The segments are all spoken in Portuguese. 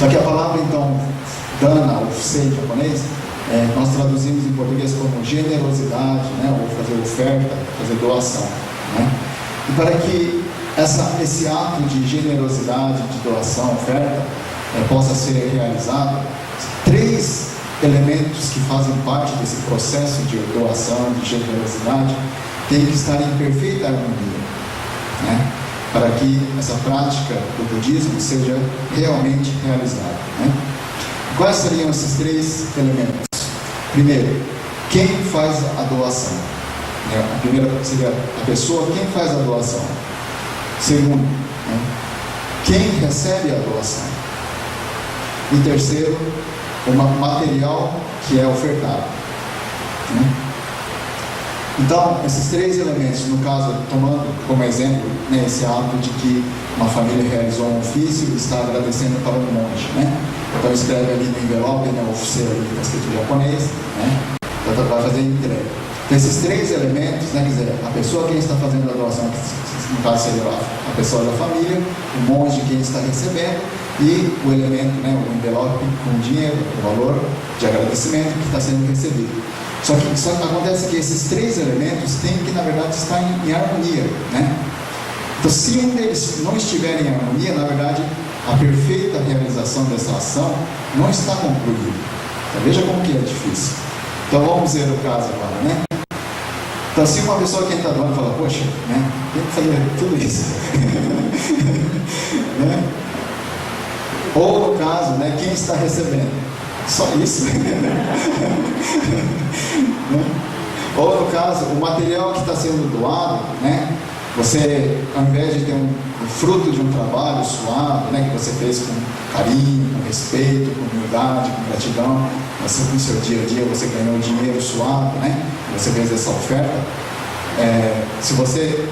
Só que a palavra, então, dana, ou sei em japonês, nós traduzimos em português como generosidade, né? Ou fazer oferta, fazer doação, né? E para que esse ato de generosidade, de doação, oferta, possa ser realizado, 3 elementos que fazem parte desse processo de doação, de generosidade, têm que estar em perfeita harmonia, né? Para que essa prática do budismo seja realmente realizada, né? Quais seriam esses 3 elementos? Primeiro, quem faz a doação? A primeira seria a pessoa, quem faz a doação. Segundo, quem recebe a doação. E terceiro, o material que é ofertado, né? Então, esses 3 elementos, no caso, tomando como exemplo, né, esse ato de que uma família realizou um ofício e está agradecendo para um monge, né? Então escreve ali no envelope, né, oficial ali que está escrito em japonês, né? Então vai fazer entrega. Então esses 3 elementos, né, quer dizer, a pessoa quem está fazendo a doação, no caso seria a pessoa da família, o monge quem está recebendo, e o elemento, né, o envelope com dinheiro, o valor de agradecimento que está sendo recebido. Só que acontece que esses 3 elementos têm que, na verdade, estar em harmonia, né? Então, se um deles não estiver em harmonia, na verdade, a perfeita realização dessa ação não está concluída. Então, veja como que é difícil. Então, vamos ver o caso agora, né? Então, se uma pessoa que está doando fala, poxa, né, tem que fazer tudo isso. Né? Ou, no caso, né, quem está recebendo? Só isso. Ou no caso, o material que está sendo doado, né? Você, ao invés de ter um fruto de um trabalho suado, né, que você fez com carinho, com respeito, com humildade, com gratidão, você no seu dia a dia você ganhou dinheiro suado, né? Você fez essa oferta. Se você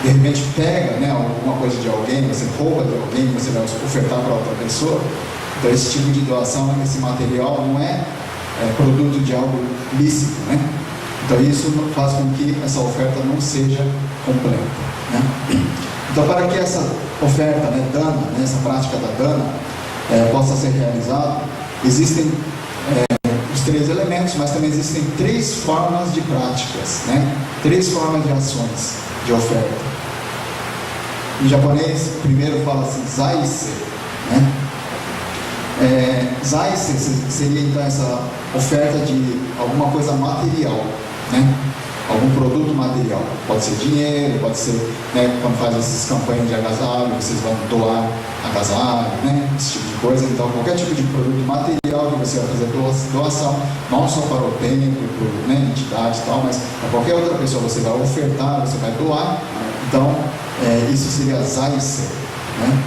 de repente pega, né, alguma coisa de alguém, você rouba de alguém, você vai ofertar para outra pessoa. Então esse tipo de doação, esse material não é produto de algo lícito, né? Então isso faz com que essa oferta não seja completa, né? Então para que essa oferta, né, dana, né, essa prática da dana possa ser realizada, existem os 3 elementos, mas também existem 3 formas de práticas, né? 3 formas de ações de oferta. Em japonês, primeiro fala assim, zaise, né? Zaise seria então essa oferta de alguma coisa material, né? Algum produto material, pode ser dinheiro, pode ser, né, quando faz essas campanhas de agasalho, vocês vão doar agasalho, né, esse tipo de coisa. Então qualquer tipo de produto material que você vai fazer doação, não só para o templo, para, né, entidades e tal, mas para qualquer outra pessoa você vai ofertar, você vai doar. Então isso seria zaise, né?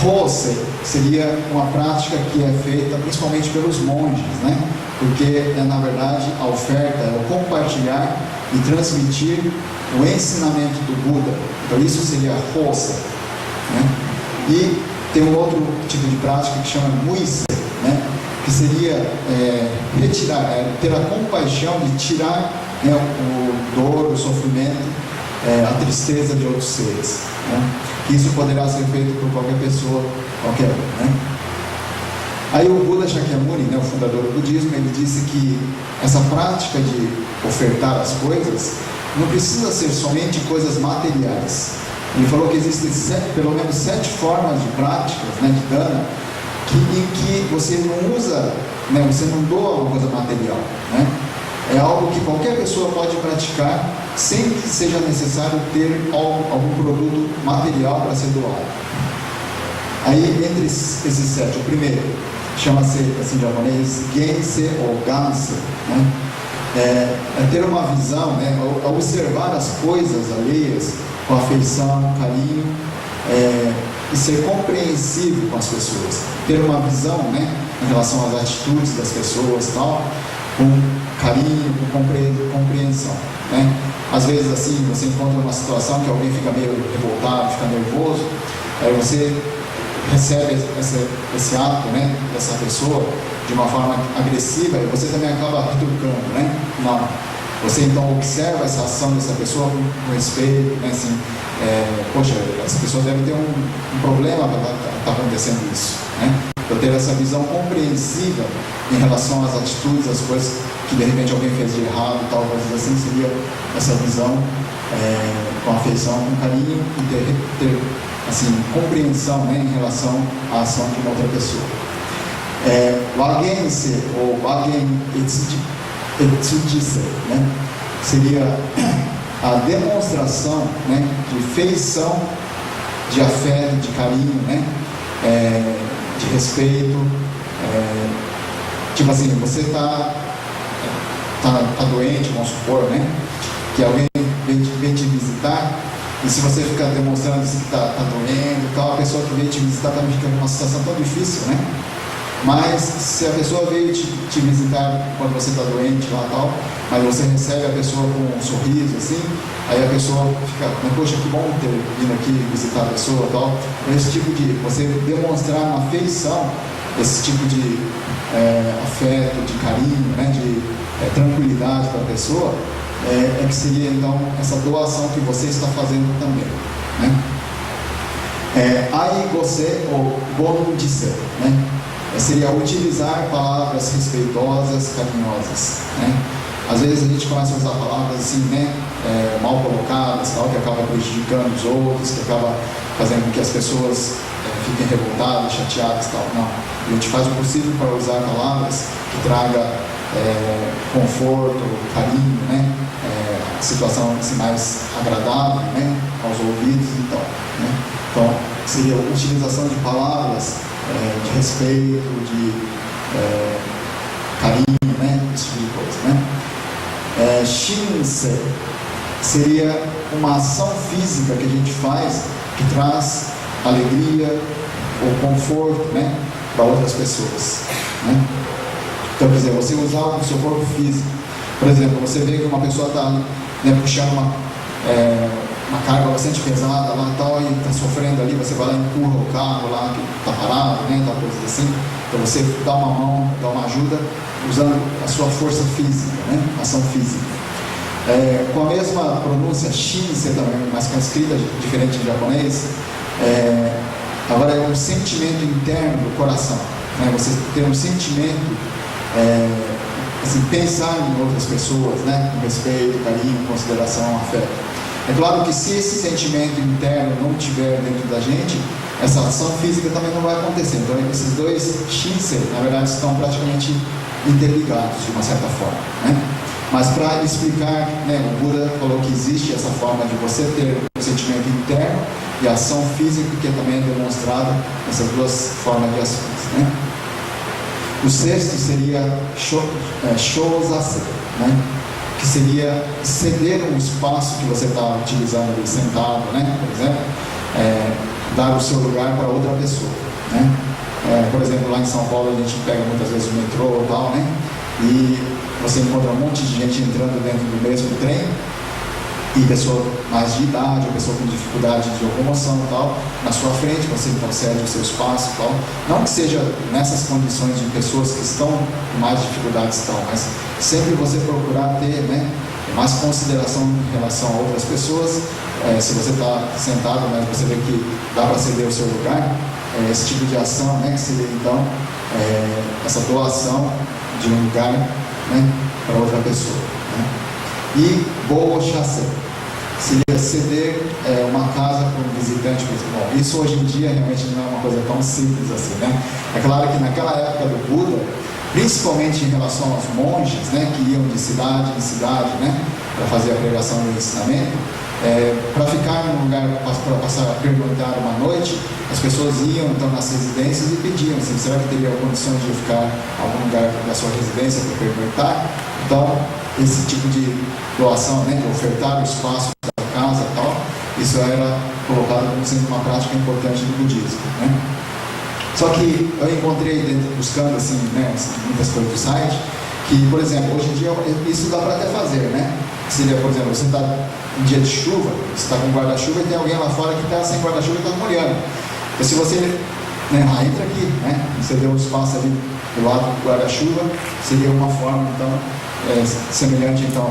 Hosei seria uma prática que é feita principalmente pelos monges, né? Porque na verdade a oferta é o compartilhar e transmitir o ensinamento do Buda. Então isso seria Hosei, né? E tem um outro tipo de prática que chama Muisei, né? Que seria retirar, ter a compaixão de tirar, né, o dor, o sofrimento, a tristeza de outros seres, né? Isso poderá ser feito por qualquer pessoa, qualquer um, né? Aí o Buda Shakyamuni, né, o fundador do budismo, ele disse que essa prática de ofertar as coisas não precisa ser somente coisas materiais. Ele falou que existem pelo menos 7 formas de práticas, né, de dana, em que você não usa, né, você não doa uma coisa material, né? É algo que qualquer pessoa pode praticar sem que seja necessário ter algum produto material para ser doado. Aí, entre esses 7, o primeiro chama-se, assim, em japonês, Gense ou Ganse, né? É ter uma visão, né, observar as coisas alheias com afeição, carinho, e ser compreensivo com as pessoas. Ter uma visão, né, em relação às atitudes das pessoas e tal, com carinho, com compreensão, né? Às vezes assim, você encontra uma situação que alguém fica meio revoltado, fica nervoso, aí você recebe esse ato, né, dessa pessoa de uma forma agressiva e você também acaba retrucando, né? Não. Você então observa essa ação dessa pessoa com respeito, né, assim, poxa, essa pessoa deve ter um problema para estar acontecendo isso, né? Eu ter essa visão compreensiva em relação às atitudes, às coisas que de repente alguém fez de errado, tal, coisas assim, seria essa visão com afeição, com carinho e ter assim, compreensão, né, em relação à ação de uma outra pessoa. O agense, ou agen etsudice, né, seria a demonstração, né, de feição, de afeto, de carinho, né, de respeito. Tipo assim, você tá doente, vamos supor, né, que alguém vem te visitar, e se você ficar demonstrando que está doendo e tal, a pessoa que veio te visitar também fica numa situação tão difícil, né? Mas se a pessoa veio te visitar quando você está doente lá e tal, mas você recebe a pessoa com um sorriso assim, aí a pessoa fica, poxa, que bom ter vindo aqui visitar a pessoa e tal. Esse tipo de, você demonstrar uma afeição, esse tipo de afeto, de carinho, né, de tranquilidade para a pessoa, que seria então essa doação que você está fazendo também, né? Aí você, ou bondice, né? Seria utilizar palavras respeitosas, carinhosas, né? Às vezes a gente começa a usar palavras assim, né, mal colocadas, tal, que acaba prejudicando os outros, que acaba fazendo com que as pessoas fiquem revoltadas, chateadas, tal. Não, a gente faz o possível para usar palavras que traga conforto, carinho, né, situação assim, mais agradável, né, aos ouvidos e tal, né? Então seria a utilização de palavras de respeito, de carinho, né, esse tipo de coisa, né? Shinse seria uma ação física que a gente faz que traz alegria ou conforto, né, para outras pessoas, né? Então, quer dizer, você usar o seu corpo físico, por exemplo, você vê que uma pessoa está, né, puxando uma carga bastante pesada lá e tal, e está sofrendo ali, você vai lá e empurra o carro lá que está parado, né, tal, coisas assim. Então você dá uma mão, dá uma ajuda, usando a sua força física, né, ação física. Com a mesma pronúncia, shinse também, mas com a escrita diferente em japonês, agora é um sentimento interno do coração, né, você ter um sentimento, assim, pensar em outras pessoas, né, com respeito, carinho, consideração, afeto. É claro que se esse sentimento interno não estiver dentro da gente, essa ação física também não vai acontecer. Então esses dois shinse, na verdade, estão praticamente interligados de uma certa forma, né? Mas para explicar, né, o Buda falou que existe essa forma de você ter o sentimento interno e a ação física, que também é demonstrada nessas duas formas de ações, né? O sexto seria shozase, né, que seria ceder um espaço que você está utilizando ali, sentado, né, por exemplo, dar o seu lugar para outra pessoa, né? Por exemplo, lá em São Paulo a gente pega muitas vezes o metrô e tal, né, e você encontra um monte de gente entrando dentro do mesmo trem, e pessoa mais de idade, ou pessoa com dificuldade de locomoção e tal, na sua frente, você então cede o seu espaço e tal. Não que seja nessas condições de pessoas que estão com mais dificuldades e tal, mas sempre você procurar ter, né, mais consideração em relação a outras pessoas. Se você está sentado, mas você vê que dá para ceder o seu lugar, esse tipo de ação, né, que seria então essa doação de um lugar, né, para outra pessoa, né? E boshase seria ceder uma casa para um visitante principal. Isso hoje em dia realmente não é uma coisa tão simples assim, né? É claro que naquela época do Buda, principalmente em relação aos monges, né, que iam de cidade em cidade, né, para fazer a pregação e o ensinamento, para ficar num lugar, para passar a perguntar uma noite, as pessoas iam então nas residências e pediam assim, será que teria condições de ficar em algum lugar da sua residência para perguntar? Então, esse tipo de doação, né, de ofertar o espaço da casa e tal, isso era colocado como sendo uma prática importante do budismo, né? Só que eu encontrei, buscando assim, né, muitas coisas do site, que, por exemplo, hoje em dia isso dá para até fazer, né? Seria, por exemplo, você está em dia de chuva, você está com guarda-chuva e tem alguém lá fora que está sem guarda-chuva e está molhando. Então, se você, né, entra aqui, né, você deu um espaço ali do lado do guarda-chuva, seria uma forma, então, semelhante, então, a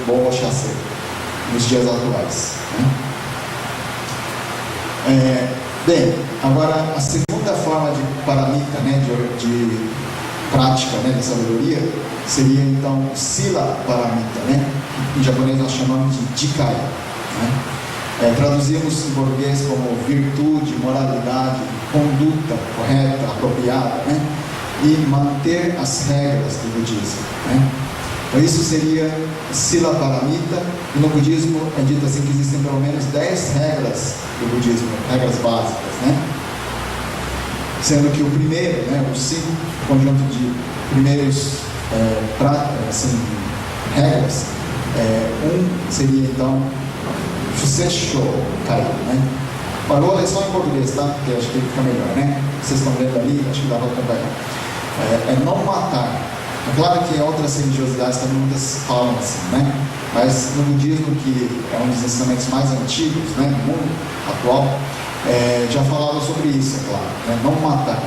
boshase nos dias atuais, né? Bem, agora a segunda forma de paramita, né, prática, né, da sabedoria, seria então o Sila Paramita, né? Em japonês nós chamamos de Jikai, né? Traduzimos em português como virtude, moralidade, conduta correta, apropriada, né? E manter as regras do budismo, né? Então isso seria Sila Paramita, e no budismo é dito assim que existem pelo menos 10 regras do budismo, regras básicas, né? Sendo que o primeiro, né, o 5, conjunto de primeiros regras, seria então Shusesho Kai, né? Falou a só em português, tá? Porque acho que fica melhor, né? Vocês estão vendo ali, acho que dá para acompanhar. É não matar. É claro que em outras religiosidades também muitas falam assim, né? Mas no budismo, que é um dos ensinamentos mais antigos, né, no mundo atual, já falava sobre isso, é claro, né? Não matar.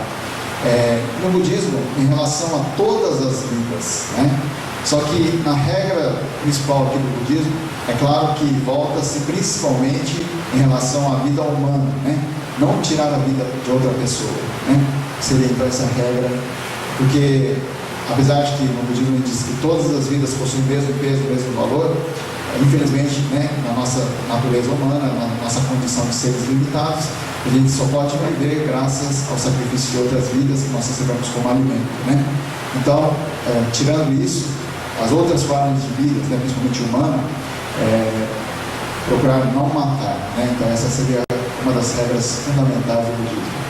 No budismo, em relação a todas as vidas, né? Só que na regra principal aqui do budismo, é claro que volta-se principalmente em relação à vida humana, né? Não tirar a vida de outra pessoa, né? Seria então essa regra, porque apesar de que no budismo diz que todas as vidas possuem o mesmo peso, o mesmo valor, infelizmente, né, na nossa natureza humana, na nossa condição de seres limitados, a gente só pode viver graças ao sacrifício de outras vidas que nós recebemos como alimento, né? Então, tirando isso, as outras formas de vida, né, principalmente humana, procurar não matar, né? Então essa seria uma das regras fundamentais do budismo.